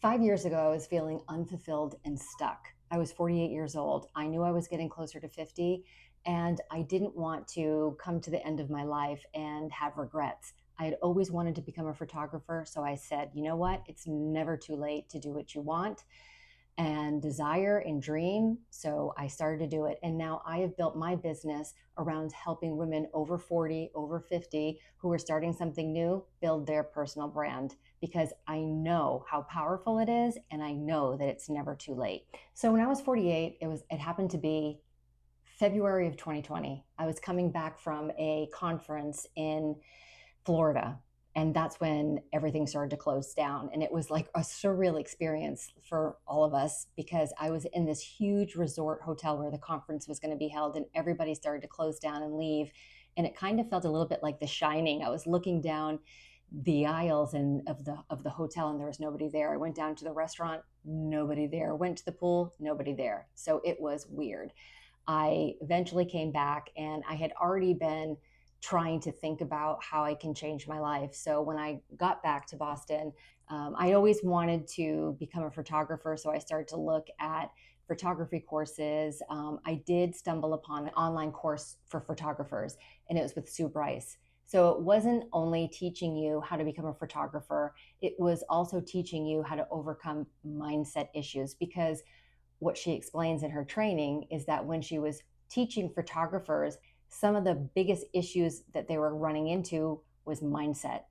5 years ago, I was feeling unfulfilled and stuck. I was 48 years old. I knew I was getting closer to 50, and I didn't want to come to the end of my life and have regrets. I had always wanted to become a photographer, so I said, you know what? It's never too late to do what you want and desire and dream. So I started to do it. And now I have built my business around helping women over 40, over 50 who are starting something new build their personal brand because I know how powerful it is and I know that it's never too late. So when I was 48, it happened to be February of 2020. I was coming back from a conference in Florida. And that's when everything started to close down. And it was like a surreal experience for all of us because I was in this huge resort hotel where the conference was going to be held, and everybody started to close down and leave. And it kind of felt a little bit like The Shining. I was looking down the aisles and of the hotel, and there was nobody there. I went down to the restaurant, nobody there. Went to the pool, nobody there. So it was weird. I eventually came back, and I had already been trying to think about how I can change my life. So when I got back to Boston, I always wanted to become a photographer. So I started to look at photography courses. I did stumble upon an online course for photographers, and it was with Sue Bryce. So it wasn't only teaching you how to become a photographer, it was also teaching you how to overcome mindset issues, because what she explains in her training is that when she was teaching photographers, some of the biggest issues that they were running into was mindset.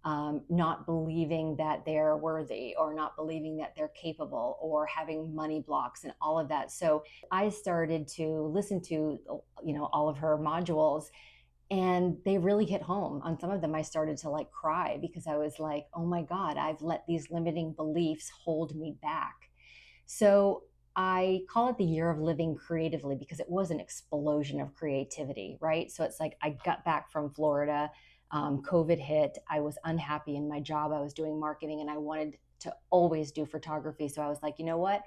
Not believing that they're worthy, or not believing that they're capable, or having money blocks and all of that. So I started to listen to, all of her modules, and they really hit home. On some of them, I started to like cry because I was like, oh my God, I've let these limiting beliefs hold me back. So I call it the year of living creatively because it was an explosion of creativity, right? So it's like I got back from Florida, COVID hit, I was unhappy in my job. I was doing marketing and I wanted to always do photography. So I was like, you know what?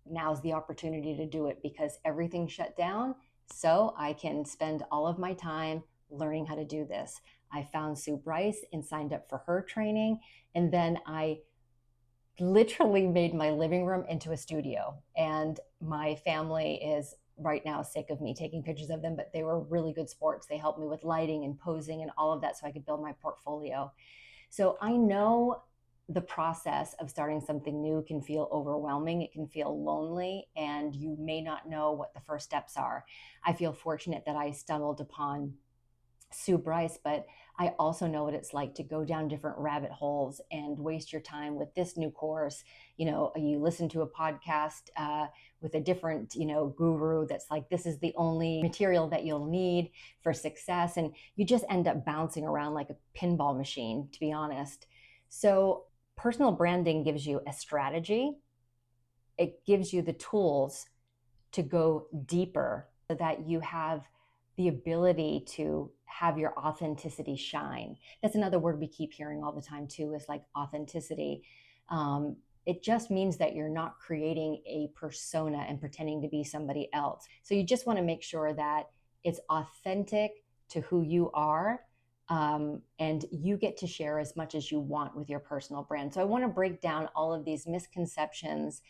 Now's the opportunity to do it because everything shut down. So I can spend all of my time learning how to do this. I found Sue Bryce and signed up for her training. And then I literally made my living room into a studio. And my family is right now sick of me taking pictures of them, but they were really good sports. They helped me with lighting and posing and all of that so I could build my portfolio. So I know the process of starting something new can feel overwhelming. It can feel lonely, and you may not know what the first steps are. I feel fortunate that I stumbled upon Sue Bryce, but I also know what it's like to go down different rabbit holes and waste your time with this new course. You listen to a podcast with a different, guru that's like, this is the only material that you'll need for success. And you just end up bouncing around like a pinball machine, to be honest. So personal branding gives you a strategy. It gives you the tools to go deeper so that you have the ability to have your authenticity shine. That's another word we keep hearing all the time too, is like authenticity. It just means that you're not creating a persona and pretending to be somebody else. So you just want to make sure that it's authentic to who you are. And you get to share as much as you want with your personal brand. So I want to break down all of these misconceptions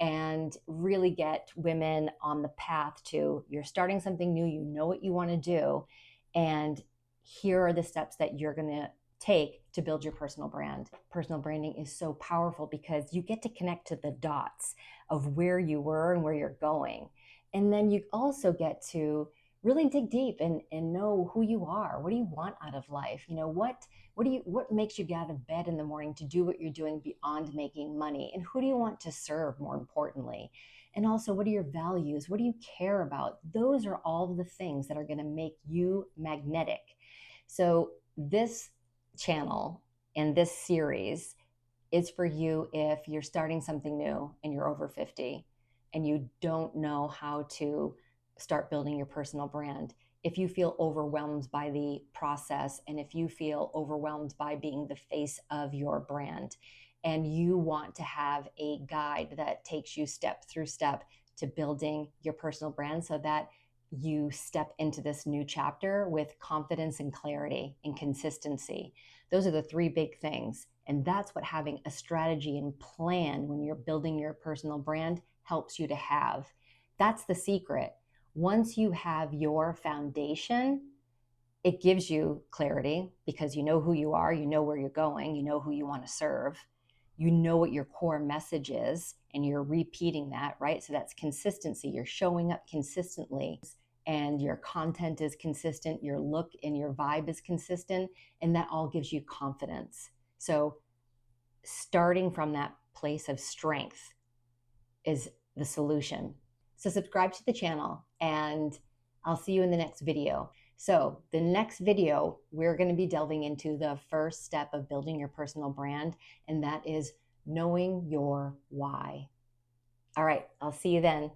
and really get women on the path to, you're starting something new, you know what you want to do, and here are the steps that you're going to take to build your personal brand. Personal branding is so powerful because you get to connect to the dots of where you were and where you're going. And then you also get to really dig deep and know who you are. What do you want out of life? What makes you get out of bed in the morning to do what you're doing beyond making money? And who do you want to serve, more importantly? And also, what are your values? What do you care about? Those are all the things that are going to make you magnetic. So this channel and this series is for you if you're starting something new and you're over 50 and you don't know how to start building your personal brand. If you feel overwhelmed by the process, and if you feel overwhelmed by being the face of your brand, and you want to have a guide that takes you step through step to building your personal brand so that you step into this new chapter with confidence and clarity and consistency. Those are the three big things. And that's what having a strategy and plan when you're building your personal brand helps you to have. That's the secret. Once you have your foundation, it gives you clarity because you know who you are, you know where you're going, you know who you want to serve, you know what your core message is, and you're repeating that, right? So that's consistency. You're showing up consistently, and your content is consistent, your look and your vibe is consistent, and that all gives you confidence. So starting from that place of strength is the solution. So subscribe to the channel and I'll see you in the next video. So the next video, we're going to be delving into the first step of building your personal brand, and that is knowing your why. All right, I'll see you then.